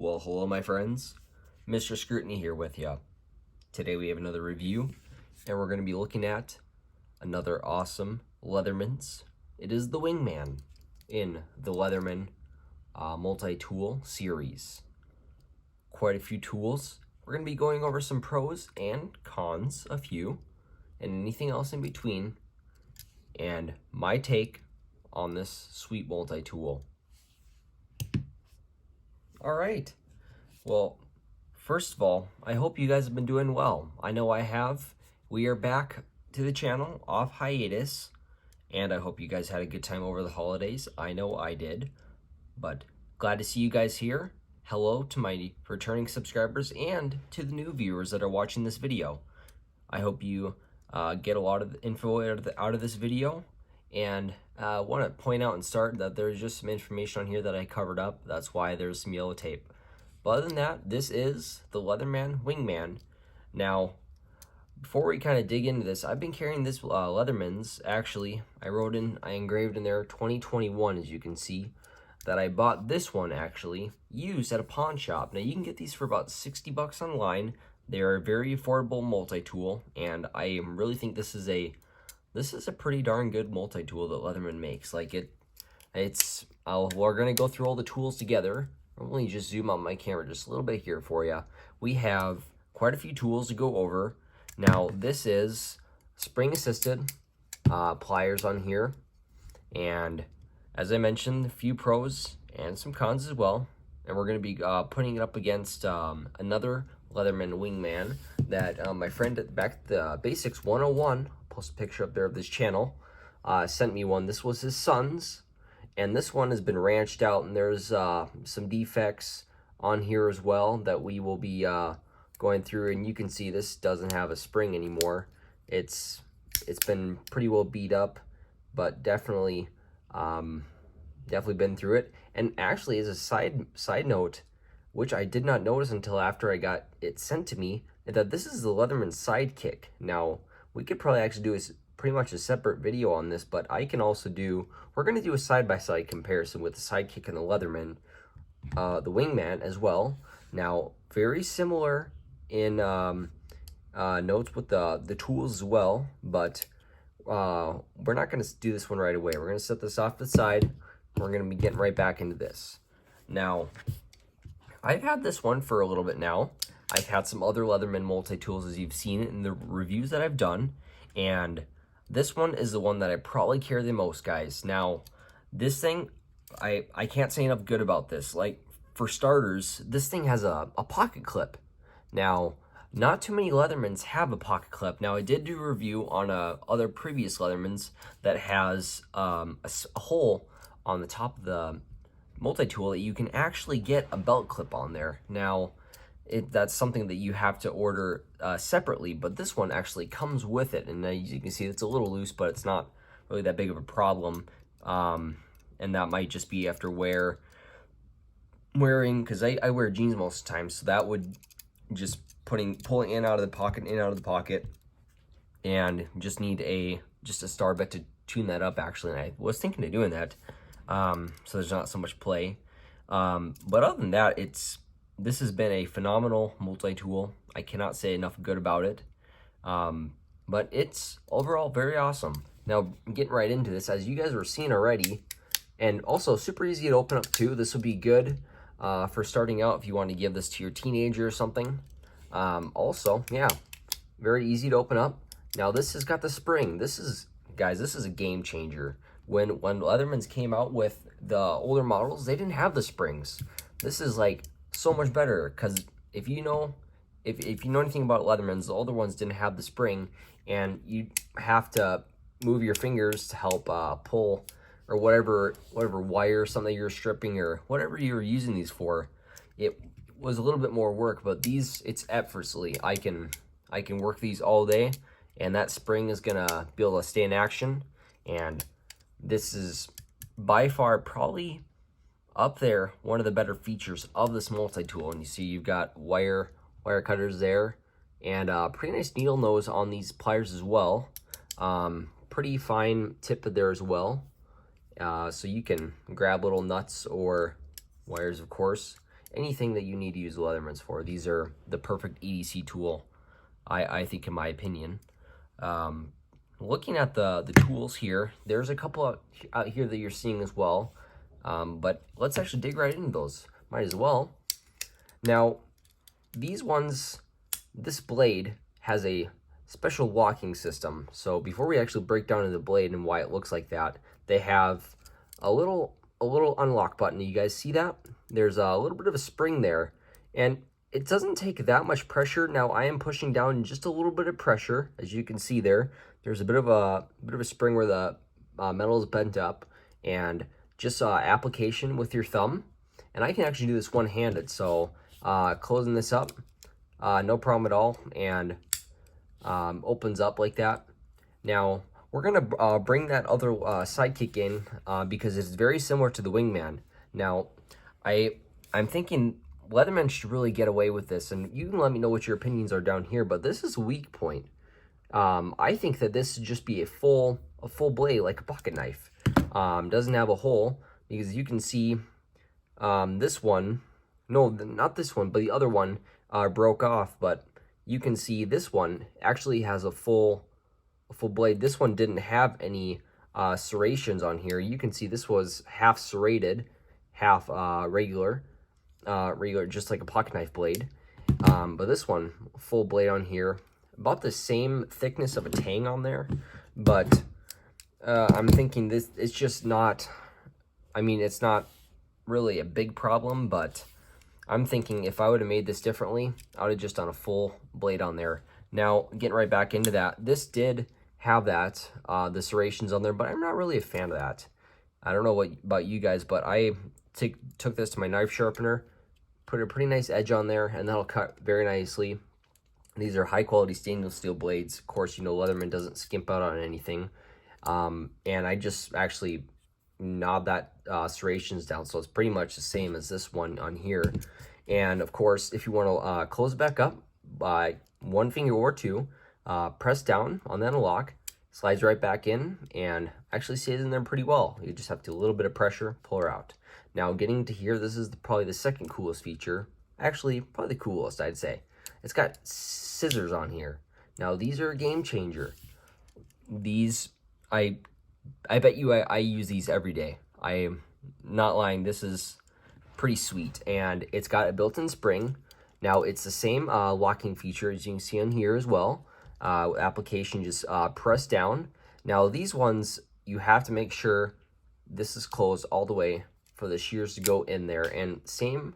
Well, hello my friends, Mr. Scrutiny here with you. Today we have another review, and we're going to be looking at another awesome Leatherman's. It is the Wingman in the Leatherman multi-tool series. Quite a few tools. We're going to be going over some pros and cons, a few, and anything else in between, and my take on this sweet multi-tool. All right. Well, first of all, I hope you guys have been doing well. I know I have. We are back to the channel off hiatus, and I hope you guys had a good time over the holidays. I know I did, but glad to see you guys here. Hello to my returning subscribers and to the new viewers that are watching this video. I hope you get a lot of info out of this video, and I want to point out and start that there's just some information on here that I covered up. That's why there's some yellow tape. But other than that, this is the Leatherman Wingman. Now, before we kind of dig into this, I've been carrying this Leatherman's. Actually, I engraved in there 2021, as you can see, that I bought this one actually used at a pawn shop. Now you can get these for about 60 bucks online. They are a very affordable multi-tool, and I really think this is a pretty darn good multi-tool that Leatherman makes. Like we're gonna go through all the tools together. Let me just zoom out my camera just a little bit here for you. We have quite a few tools to go over. Now this is spring-assisted pliers on here, and as I mentioned, a few pros and some cons as well. And we're going to be putting it up against another Leatherman Wingman that my friend back at the Basics 101, I'll post a picture up there of this channel, sent me one. This was his son's, and this one has been ranched out, and there's some defects on here as well that we will be going through. And you can see this doesn't have a spring anymore. It's been pretty well beat up, but definitely been through it. And actually, as a side note, which I did not notice until after I got it sent to me, that this is the Leatherman Sidekick. Now, we could probably actually do pretty much a separate video on this, but I can also we're going to do a side-by-side comparison with the Sidekick and the Leatherman, the Wingman as well. Now, very similar in notes with the tools as well, but we're not going to do this one right away. We're going to set this off to the side. We're going to be getting right back into this. Now, I've had this one for a little bit now. I've had some other Leatherman multi-tools, as you've seen it in the reviews that I've done, and this one is the one that I probably carry the most, guys. Now, this thing, I can't say enough good about this. Like, for starters, this thing has a pocket clip. Now, not too many Leathermans have a pocket clip. Now, I did do a review on other previous Leathermans that has a hole on the top of the multi-tool that you can actually get a belt clip on there. Now, that's something that you have to order separately, but this one actually comes with it. And as you can see, it's a little loose, but it's not really that big of a problem. And that might just be after wearing, because I wear jeans most of the time, so that would just pulling in out of the pocket, and just need a star bet to tune that up actually. And I was thinking of doing that, so there's not so much play, but other than that, this has been a phenomenal multi-tool. I cannot say enough good about it, but it's overall very awesome. Now, getting right into this, as you guys were seeing already, and also super easy to open up too. This would be good for starting out if you want to give this to your teenager or something. Also, yeah, very easy to open up. Now, this has got the spring. Guys, this is a game changer. When Leatherman's came out with the older models, they didn't have the springs. This is like so much better, because if you know anything about Leatherman's, the older ones didn't have the spring, and you have to move your fingers to help pull or whatever wire or something you're stripping or whatever you're using these for. It was a little bit more work, but it's effortlessly. I can work these all day, and that spring is gonna be able to stay in action. And this is by far probably up there one of the better features of this multi-tool. And you see you've got wire cutters there, and pretty nice needle nose on these pliers as well. Pretty fine tip there as well. So you can grab little nuts or wires, of course. anything that you need to use the Leathermans for. These are the perfect EDC tool, I think, in my opinion. Looking at the tools here, there's a couple out here that you're seeing as well, but let's actually dig right into those. Might as well. Now, these ones, this blade has a special locking system. So before we actually break down into the blade and why it looks like that, they have a little unlock button. You guys see that? There's a little bit of a spring there, and it doesn't take that much pressure. Now I am pushing down just a little bit of pressure, as you can see there. There's a bit of a spring where the metal is bent up, and just application with your thumb. And I can actually do this one-handed. So closing this up, no problem at all, and opens up like that. Now we're gonna bring that other sidekick in because it's very similar to the Wingman. Now I'm thinking Leatherman should really get away with this, and you can let me know what your opinions are down here, but this is a weak point. I think that this should just be a full blade, like a pocket knife. Doesn't have a hole, because you can see this one, no, not this one, but the other one broke off, but you can see this one actually has a full blade. This one didn't have any serrations on here. You can see this was half serrated, half regular, just like a pocket knife blade. But this one, full blade on here, about the same thickness of a tang on there. But I'm thinking this, it's just not, I mean, it's not really a big problem, but I'm thinking if I would have made this differently, I would have just done a full blade on there. Now, getting right back into that, this did have that, the serrations on there, but I'm not really a fan of that. I don't know what about you guys, but I took this to my knife sharpener, put a pretty nice edge on there, and that'll cut very nicely. These are high quality stainless steel blades. Of course, you know, Leatherman doesn't skimp out on anything. And I just actually knob that serrations down, so it's pretty much the same as this one on here. And of course, if you want to close it back up by one finger or two, press down on that lock, slides right back in, and actually stays in there pretty well. You just have to do a little bit of pressure, pull her out. Now, getting to here, this is probably the second coolest feature. Actually, probably the coolest, I'd say. It's got scissors on here. Now, these are a game changer. These, I bet you I use these every day. I am not lying. This is pretty sweet, and it's got a built-in spring. Now, it's the same locking feature as you can see on here as well. Application, just press down. Now, these ones, you have to make sure this is closed all the way for the shears to go in there, and same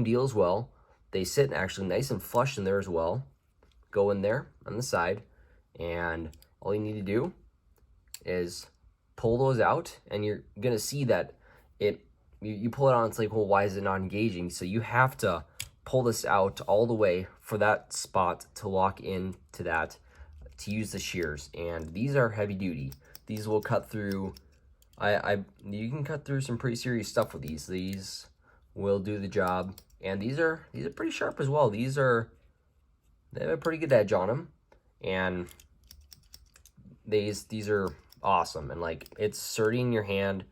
deal as well. They sit actually nice and flush in there as well. Go in there on the side, and all you need to do is pull those out, and you're gonna see that you pull it on, it's like, well, why is it not engaging? So you have to pull this out all the way for that spot to lock in to that, to use the shears. And these are heavy duty. These will cut through, you can cut through some pretty serious stuff with these. These will do the job. And these are pretty sharp as well. They have a pretty good edge on them. And these are awesome. And like, it's sturdy in your hand.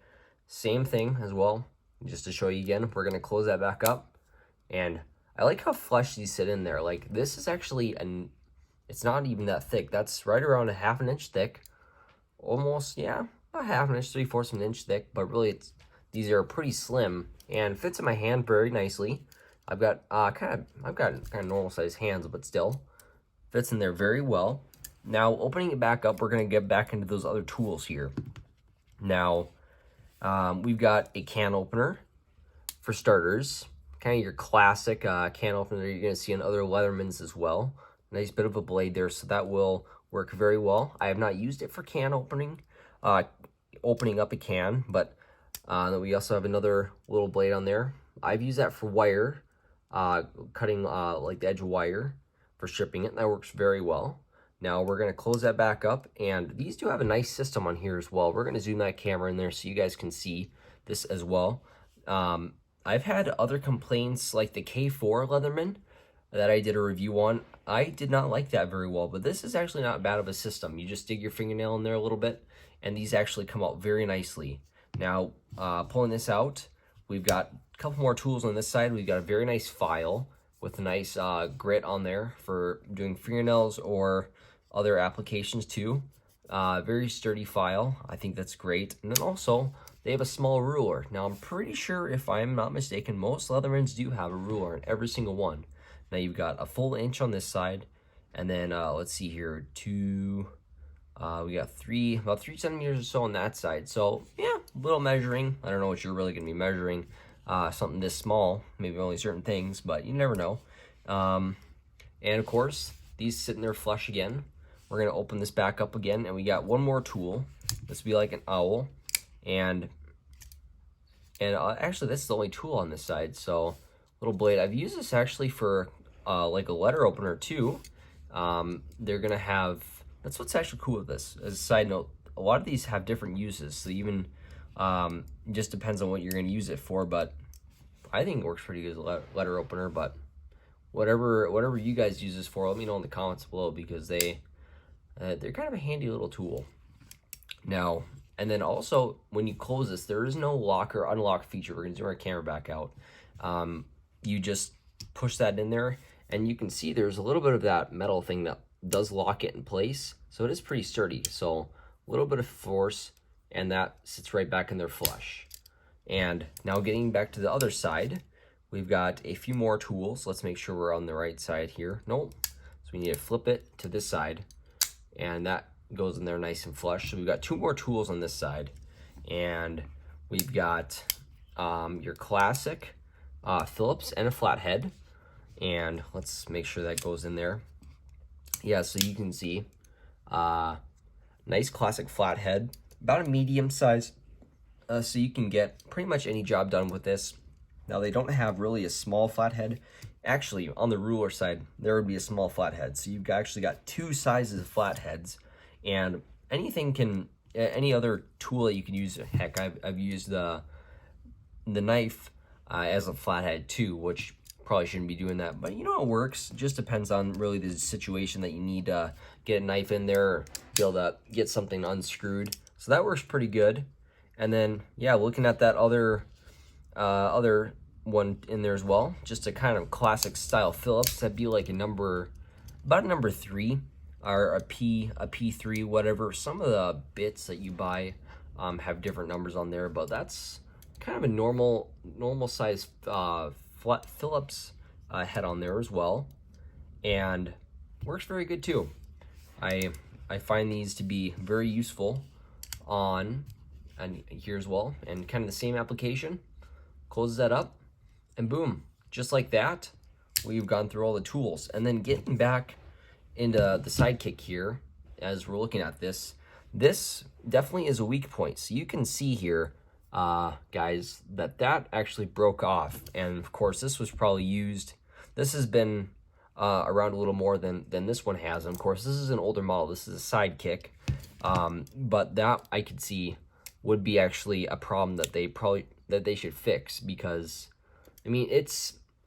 Same thing as well. Just to show you again, we're gonna close that back up. And I like how flush these sit in there. Like, this is actually it's not even that thick. That's right around a half an inch thick. Almost, yeah, about half an inch, 3/4 of an inch thick. But really, these are pretty slim and fits in my hand very nicely. I've got kind of normal sized hands, but still fits in there very well. Now, opening it back up, we're gonna get back into those other tools here. Now, we've got a can opener for starters. Kind of your classic can opener you're going to see in other Leathermans as well. Nice bit of a blade there, so that will work very well. I have not used it for can opening up a can, but we also have another little blade on there. I've used that for wire, cutting like the edge of wire for stripping it. That works very well. Now we're going to close that back up, and these do have a nice system on here as well. We're going to zoom that camera in there so you guys can see this as well. I've had other complaints like the K4 Leatherman that I did a review on. I did not like that very well, but this is actually not bad of a system. You just dig your fingernail in there a little bit, and these actually come out very nicely. Now, pulling this out, we've got a couple more tools on this side. We've got a very nice file with a nice grit on there for doing fingernails or other applications too. Very sturdy file. I think that's great. And then also, they have a small ruler. Now, I'm pretty sure, if I'm not mistaken, most Leathermans do have a ruler in every single one. Now, you've got a full inch on this side, and then, let's see here, we got about 3 centimeters or so on that side. So, yeah, little measuring. I don't know what you're really going to be measuring. Something this small, maybe only certain things, but you never know. And, of course, these sitting there flush again. We're going to open this back up again, and we got one more tool. This will be like an owl. And actually, this is the only tool on this side. So, little blade. I've used this actually for like a letter opener too. They're going to have... That's what's actually cool with this. As a side note, a lot of these have different uses. So even just depends on what you're going to use it for. But I think it works pretty good as a letter opener. But whatever you guys use this for, let me know in the comments below, because they're kind of a handy little tool. Now, and then also when you close this, there is no lock or unlock feature. We're going to zoom our camera back out. You just push that in there, and you can see there's a little bit of that metal thing that does lock it in place. So it is pretty sturdy. So a little bit of force, and that sits right back in there flush. And now getting back to the other side, we've got a few more tools. Let's make sure we're on the right side here. Nope. So we need to flip it to this side, and that goes in there nice and flush. So we've got 2 more tools on this side, and we've got your classic Phillips and a flathead. And let's make sure that goes in there. Yeah, so you can see nice classic flathead, about a medium size, so you can get pretty much any job done with this. Now, they don't have really a small flathead. Actually, on the ruler side, there would be a small flathead. So you've actually got 2 sizes of flatheads, and any other tool that you can use. Heck, I've used the knife as a flathead too, which probably shouldn't be doing that, but you know, it works. Just depends on really the situation that you need to get a knife in there, or be able to get something unscrewed. So that works pretty good. And then, yeah, looking at that other one in there as well, just a kind of classic style Phillips. That'd be like about a number 3 or a P3, whatever. Some of the bits that you buy have different numbers on there, but that's kind of a normal size flat Phillips head on there as well, and works very good too. I find these to be very useful on here as well, and kind of the same application. Closes that up, and boom, just like that, we've gone through all the tools. And then getting back into the sidekick here, as we're looking at this definitely is a weak point. So you can see here, guys, that actually broke off. And of course, this was probably used, this has been around a little more than this one has. And of course, this is an older model. This is a sidekick, but that I could see would be actually a problem that they should fix, because I mean,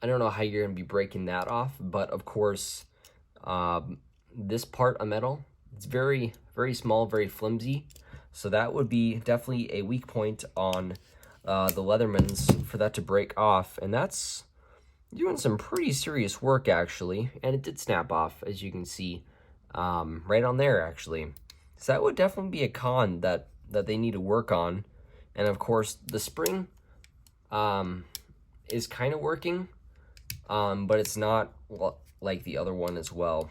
I don't know how you're gonna be breaking that off, but of course, this part of metal, it's very, very small, very flimsy. So that would be definitely a weak point on the Leathermans for that to break off. And that's doing some pretty serious work, actually. And it did snap off, as you can see, right on there, actually. So that would definitely be a con that they need to work on. And of course, the spring is kind of working, but it's not like the other one as well.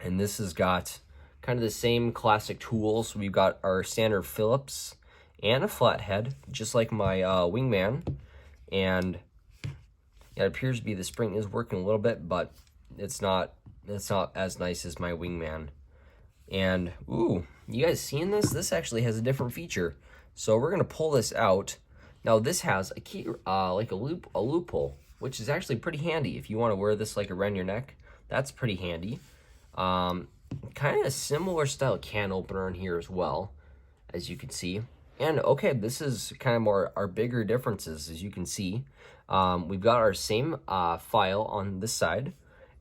And this has got kind of the same classic tools. We've got our standard Phillips and a flathead, just like my Wingman. And it appears to be the spring is working a little bit, but it's not as nice as my Wingman. And ooh, you guys seeing this? This actually has a different feature. So we're gonna pull this out. Now this has a key, like a loophole, which is actually pretty handy if you want to wear this like around your neck. That's pretty handy. Kind of a similar style can opener in here as well, as you can see. And okay, this is kind of more our bigger differences, as you can see. We've got our same file on this side,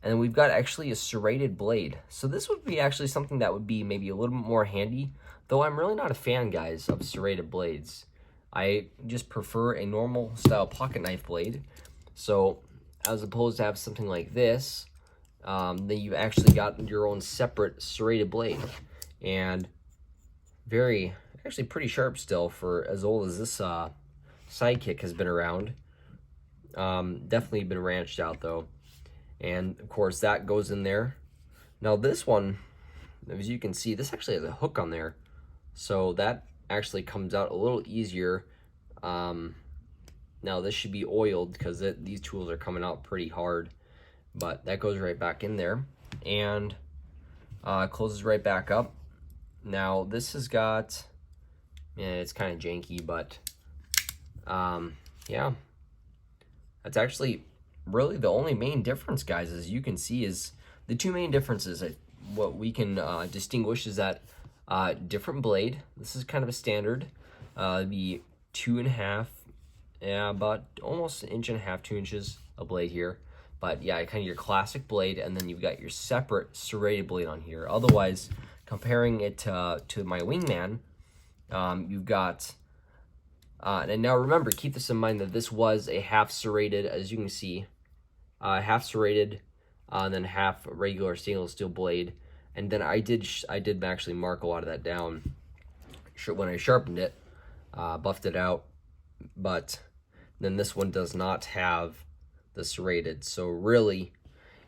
and then we've got actually a serrated blade. So this would be actually something that would be maybe a little bit more handy, though I'm really not a fan, guys, of serrated blades. I just prefer a normal style pocket knife blade. So as opposed to have something like this, then you've actually got your own separate serrated blade. And actually pretty sharp still for as old as this sidekick has been around. Definitely been ranched out though. And of course that goes in there. Now this one, as you can see, this actually has a hook on there. So that actually comes out a little easier. Now this should be oiled because these tools are coming out pretty hard, but that goes right back in there and closes right back up. Now this has got, it's kind of janky, but yeah, that's actually really the only main difference, guys. As you can see, is the two main differences. What we can distinguish is that different blade. This is kind of a standard, the 2.5, yeah, about almost 1.5 inches, 2 inches of blade here. But yeah, kind of your classic blade, and then you've got your separate serrated blade on here. Otherwise, comparing it to my Wingman, you've got, and now remember, keep this in mind that this was a half serrated, as you can see, half serrated, and then half regular stainless steel blade. And then I did actually mark a lot of that down when I sharpened it, buffed it out. But then this one does not have the serrated. So really,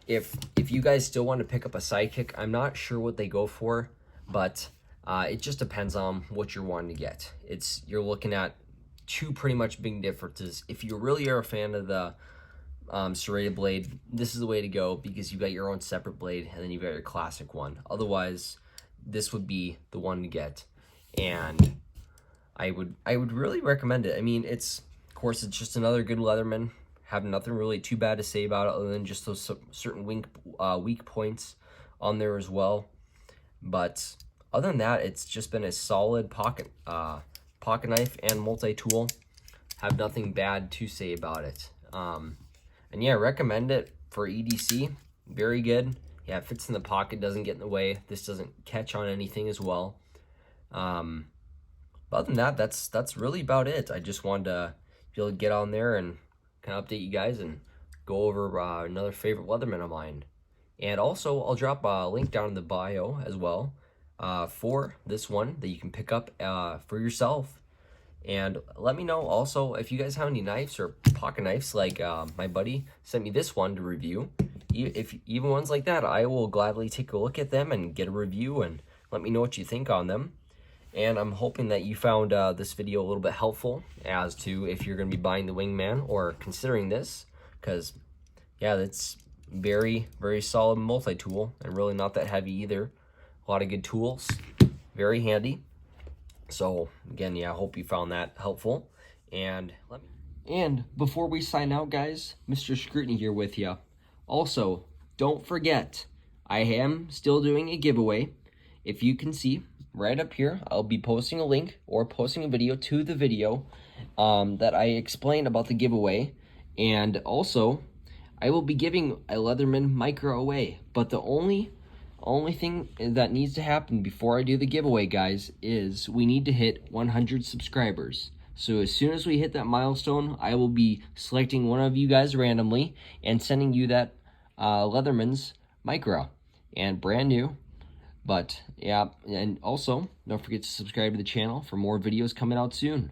if you guys still want to pick up a sidekick, I'm not sure what they go for, but it just depends on what you're wanting to get. You're looking at two pretty much big differences. If you really are a fan of the serrated blade, this is the way to go, because you've got your own separate blade and then you've got your classic one. Otherwise, this would be the one to get, and I would really recommend it. I mean, of course it's just another good Leatherman. Have nothing really too bad to say about it, other than just those certain weak points on there as well. But other than that, it's just been a solid pocket knife and multi-tool. Have nothing bad to say about it. And yeah, recommend it for EDC. Very good. Yeah, it fits in the pocket, doesn't get in the way. This doesn't catch on anything as well. But other than that, that's really about it. I just wanted to be able to get on there and kind of update you guys and go over another favorite Leatherman of mine. And also, I'll drop a link down in the bio as well for this one that you can pick up for yourself. And let me know also if you guys have any knives or pocket knives, like my buddy sent me this one to review. Even ones like that, I will gladly take a look at them and get a review and let me know what you think on them. And I'm hoping that you found this video a little bit helpful as to if you're going to be buying the Wingman or considering this, because yeah, it's very, very solid multi-tool and really not that heavy either. A lot of good tools, very handy. So again, yeah, I hope you found that helpful. And before we sign out, guys, Mr. Scrutiny here with you. Also, don't forget, I am still doing a giveaway. If you can see right up here, I'll be posting a link or posting a video to the video that I explained about the giveaway. And also, I will be giving a Leatherman Micro away. But the only thing that needs to happen before I do the giveaway, guys, is we need to hit 100 subscribers. So as soon as we hit that milestone, I will be selecting one of you guys randomly and sending you that Leatherman's Micro, and brand new. But yeah, and also don't forget to subscribe to the channel for more videos coming out soon.